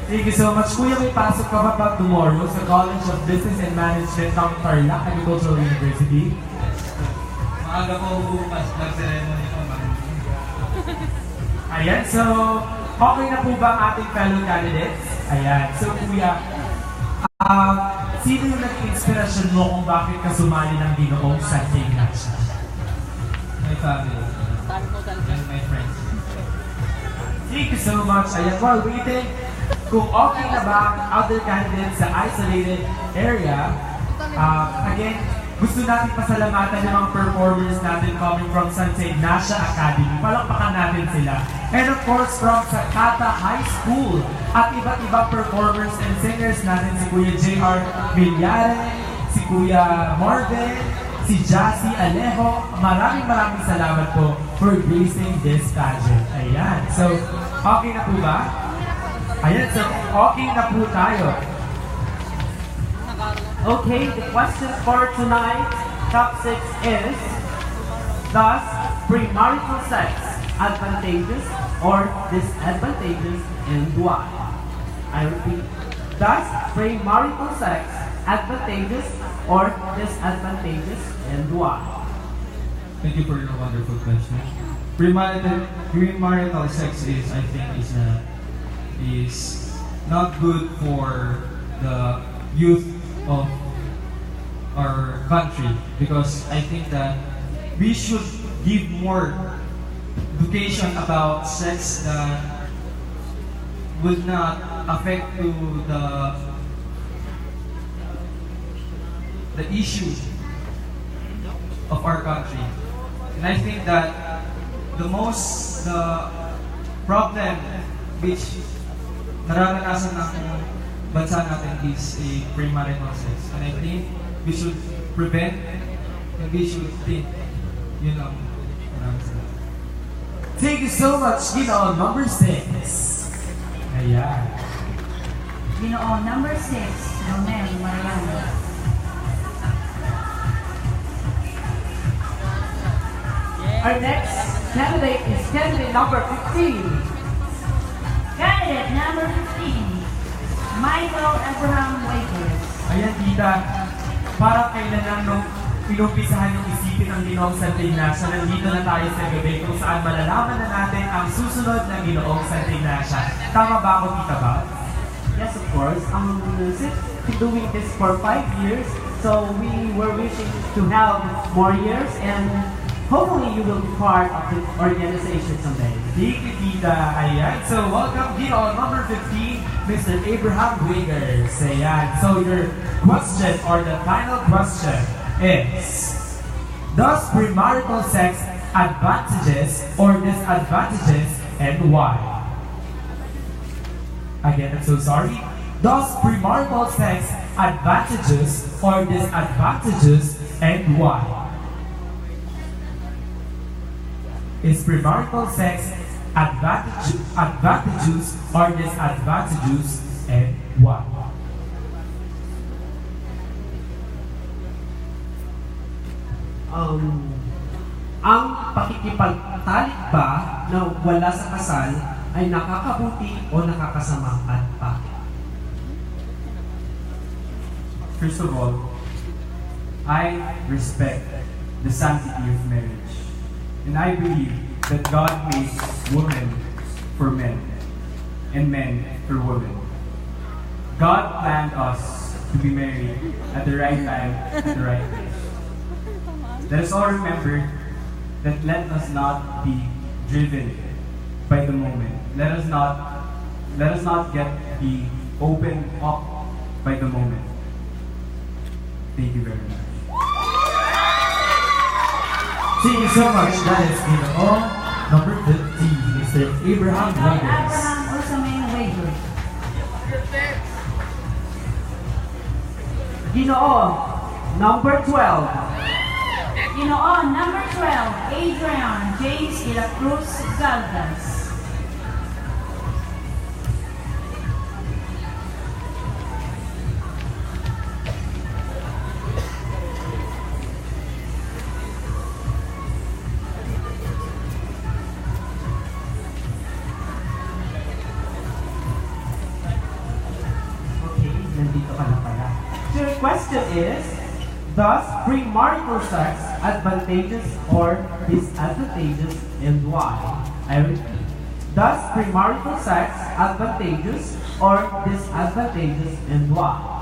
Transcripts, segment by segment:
Thank you so much. Kuya, may pasok ka ba tomorrow sa College of Business and Management ng Tarlac Agricultural University? Maaga po bukas, nag-ceremony ko. Ayan, so okay na po ba ang ating fellow candidates? Ayan, so kuya, sino yung naging inspirasyon mo kung bakit ka sumali ng Ginoong Santa Ignacia? My family and my friends. Thank you so much. Ayan, while waiting, kung okay na ba ang other candidates sa isolated area, again, gusto natin pasalamatan ng mga performers natin coming from Santa Ignacia Academy. Palakpakan natin sila. And of course, from Sakata High School at iba't ibang performers and singers natin, si Kuya J.R. Villare, si Kuya Marvin, si Jassy Alejo. Maraming salamat po for gracing this pageant. Ayan. So, okay na po ba? Ayan, so okay na po tayo. Okay, the question for tonight, top 6 is, does premarital sex advantageous or disadvantageous and why? I repeat, does premarital sex advantageous or disadvantageous and why? Thank you for your wonderful question. Premarital sex is, I think, is not good for the youth of our country, because I think that we should give more education about sex that would not affect to the issue of our country. And I think that the problem which nararanasan ng bansa natin is a premarital sex. And I think we should prevent and we should think, Thank you so much, Ginoong number 6. Ayan. Ginoong number 6, Romel Mariano. Our next candidate is candidate number 15. Candidate number 15, Michael Abraham Wakers. Ayan, tita. Parang kailan lang nung inumpisahan yung isipin ng Ginoong Santa Ignacia, nandito na tayo sa gabi kung saan malalaman na natin ang susunod na Ginoong Santa Ignacia. Tama ba ako, tita ba? Yes, of course. Since doing this for 5 years, so we were wishing to have more years, and hopefully you will be part of the organization someday. Thank you, tita. Ayan. So, welcome, Ginoong number 15, Mr. Abraham Wiggers. Ayan. So, your question or the final question is, does premarital sex advantages or disadvantages and why? Again, I'm so sorry. Does premarital sex advantages or disadvantages and why? Is premarital sex advantages or disadvantages and why? Ang pakikipagtalik ba na wala sa kasal ay nakakabuti o nakakasama at bakit? First of all, I respect the sanctity of marriage. And I believe that God made women for men and men for women. God planned us to be married at the right time, at the right place. Let us all remember that let us not be driven by the moment. Let us not be opened up by the moment. Thank you very much. Thank you so much. That is Ginoong number 15, Mr. Abraham Wiggers. Abraham Osamen Wakers. Ginoong number 12. Ginoong number 12, Adrian James de la Cruz Galvez. nandito ka na pala. So your question is, does premarital sex advantageous or disadvantageous and why? I repeat, does premarital sex advantageous or disadvantageous and why?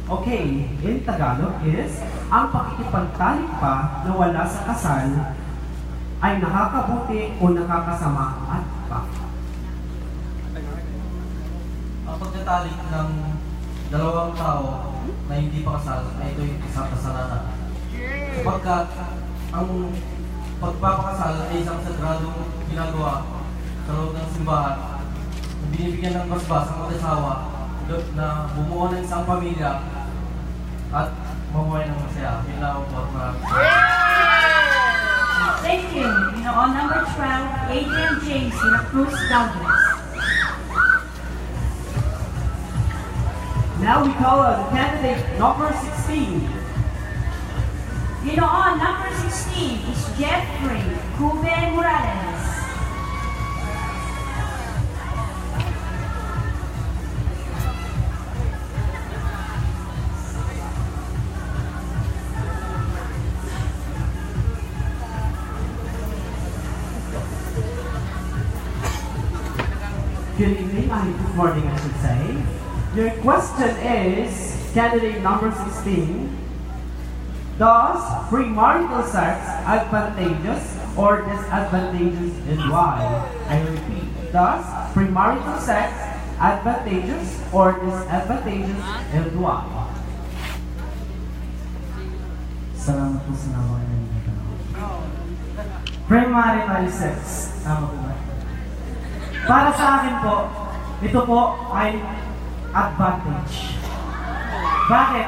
Okay, in Tagalog is, ang pakikipagtalik pa na wala sa kasal ay nakakabuti o nakakasama at bakit? Ang pagtatalik ng dalawang tao na hindi pa kasal ay ito yung isang kasalanan. Sapagkat ang pagpapakasal ay isang sagradong ginagawa sa loob ng simbahan na binibigyan ng basbas ang mag-asawa na bumuo ng isang pamilya at mamuhay ng masaya. Yun lang po. Maraming. Thank you. On number 12, Adrian James, Cruz Douglas. Now we call on candidate number 16. On number 16 is Jeffrey Cube Morales. Good evening, good morning I should say. Your question is, candidate number 16, does premarital sex advantageous or disadvantageous and why? I repeat, does premarital sex advantageous or disadvantageous and why? Salamat po sa nawakan ng tanong. Premarital sex. Tama po ba? Para sa akin po, ito po ay advantage. Bakit?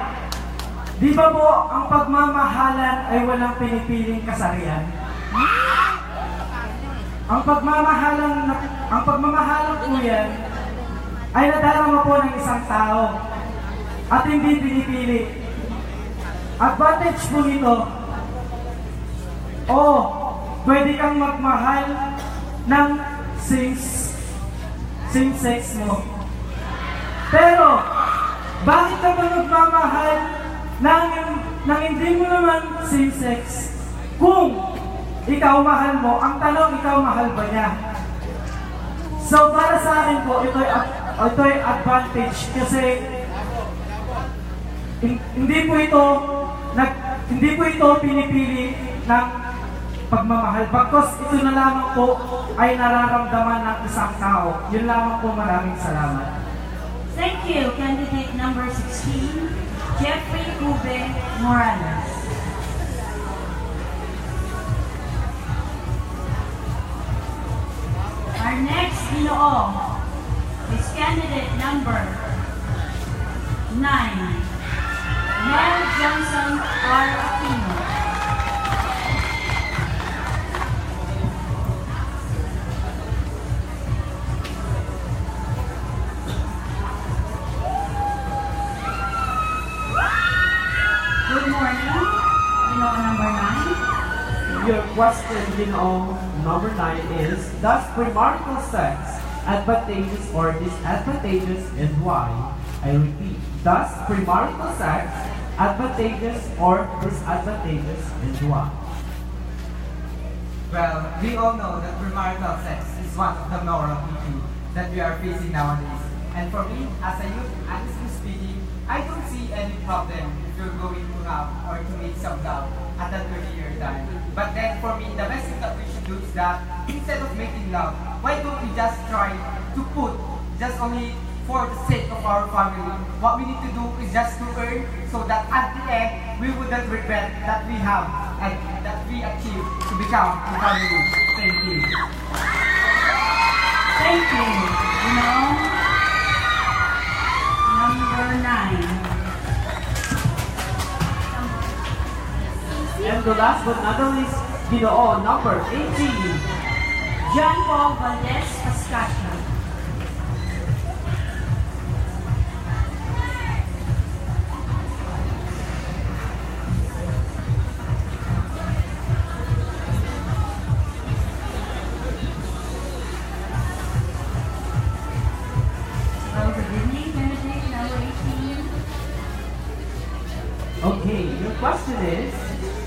Di ba po ang pagmamahalan ay walang pinipiling kasarian? Ang pagmamahalan po yan ay nadarama po ng isang tao at hindi pinipili. Advantage po nito, pwede kang magmahal ng same sex mo. Pero, bakit ka ba magmamahal nang hindi mo naman same sex? Kung ikaw mahal mo, ang tanong, ikaw mahal ba niya? So, para sa akin po, ito ay advantage kasi hindi po ito pinipili ng pagmamahal. Bagkus ito na lamang po ay nararamdaman ng isang tao. Yun lamang po, maraming salamat. Thank you, candidate number 16, Jeffrey Cube Morales. Our next Ginoong is candidate number 9, Mel Johnson R. Aquino. Good morning, Ginoong number 9. Your question, number 9 is, does premarital sex advantageous or disadvantageous and why? I repeat, does premarital sex advantageous or disadvantageous and why? Well, we all know that premarital sex is one of the moral issues that we are facing nowadays. And for me, as a youth, honestly speaking, I don't see any problem if you're going to have or to make some love at an earlier time. But then for me, the best thing that we should do is that instead of making love, why don't we just try to put just only for the sake of our family? What we need to do is just to earn so that at the end, we wouldn't regret that we have and that we achieved to become a family. Thank you. Thank you, number 9. And the last but not the least, number 18. John Paul Valdez Pascasio. question is,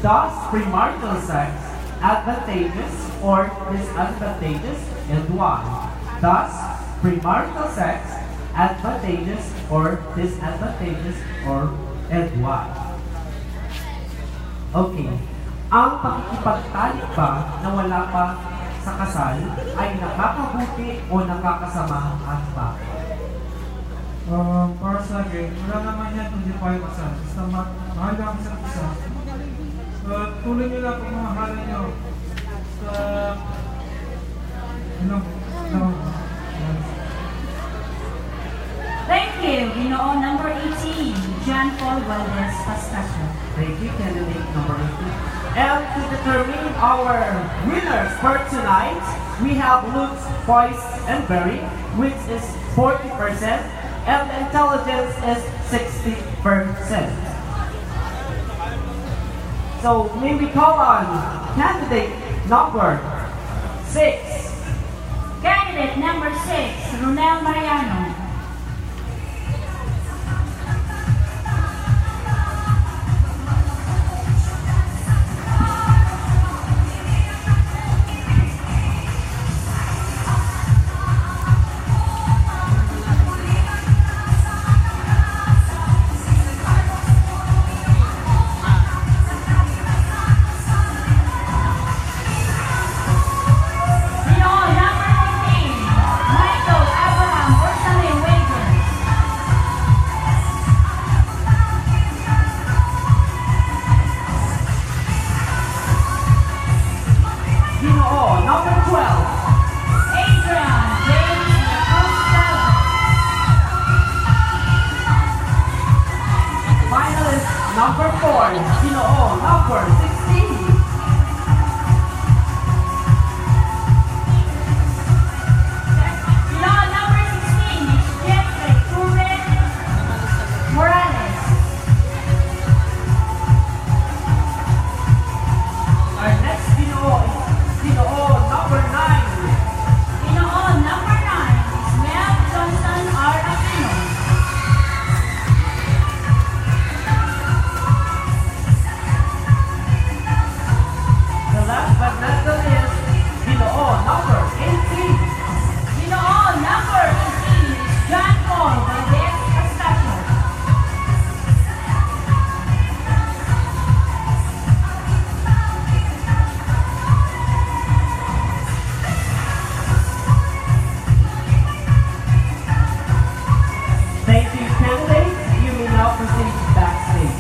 does premarital sex advantageous or disadvantageous and why? Does premarital sex advantageous or disadvantageous or and why? Okay. Ang pakikipagtalik ba na wala pa sa kasal ay nakakabuti o nakakasama at bakit? Para sa akin, wala naman yan kung di pa yung kasal. Basta mahal lang sa isa. Tuloy nyo lang kung mamahalan nyo. Basta, Thank you. Ginoong number 18, John Paul Valdez Pastasio. Thank you, candidate number 18. And to determine our winners for tonight, we have looks, voice, and berry, which is 40%, and intelligence is 60%. So may we call on candidate number 6. Candidate number 6, Ronel Mariano. Ginoong number 15, Michael Abraham Orsame Wager. Ginoong number 12. Adrian James Cruz Salva. Finalist number 4, Ginoong number 16. Ginoong number 16 is Jeffrey Ruben Morales. Our next Ginoong is Ginoong number 9. Ginoong number 9 is Mel Johnson R. Aquino. The last but not the least, Ginoong number 18. Ginoong number 18 is John Paul Valdez Pastasio. Thank you, candidates. You may now proceed backstage.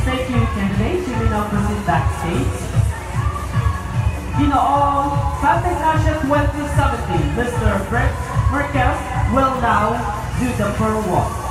Thank you, candidates. You may now proceed backstage. Ginoong Santa Ignacia 2017, Mr. Brett Marquez will now do the pearl walk.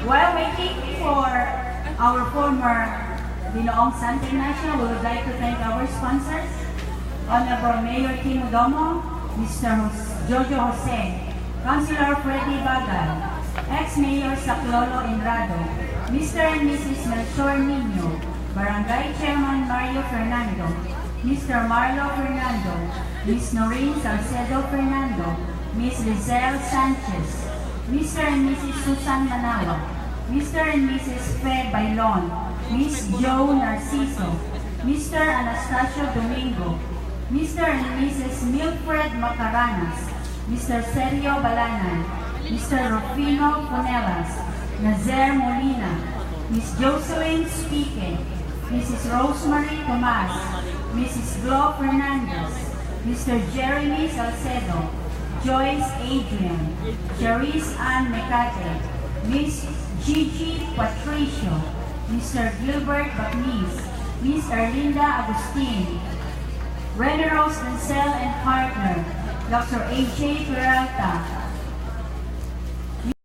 While waiting for our former Ginoong Santa Ignacia, we would like to thank our sponsors, Honorable Mayor Tim Udomo, Mr. Jojo Jose, Councilor Freddy Bagal, ex-Mayor Saclolo Enrado, Mr. and Mrs. Melchor Nino, Barangay Chairman Mario Fernando, Mr. Marlo Fernando, Ms. Noreen Salcedo Fernando, Ms. Lizelle Sanchez, Mr. and Mrs. Susan Manawa, Mr. and Mrs. Fe Bailon, Ms. Joe Narciso, Mr. Anastasio Domingo, Mr. and Mrs. Milfred Macaranas, Mr. Sergio Balanan, Mr. Rufino Punelas, Nazer Molina, Ms. Jocelyn Spique, Mrs. Rosemary Tomas, Mrs. Glo Fernandez, Mr. Jeremy Salcedo, Joyce Adrian, Charisse Ann Mecate, Ms. Gigi Patricio, Mr. Gilbert Bacnis, Ms. Erlinda Agustin, Rene Rose Vincel and partner, Dr. A.J. Peralta,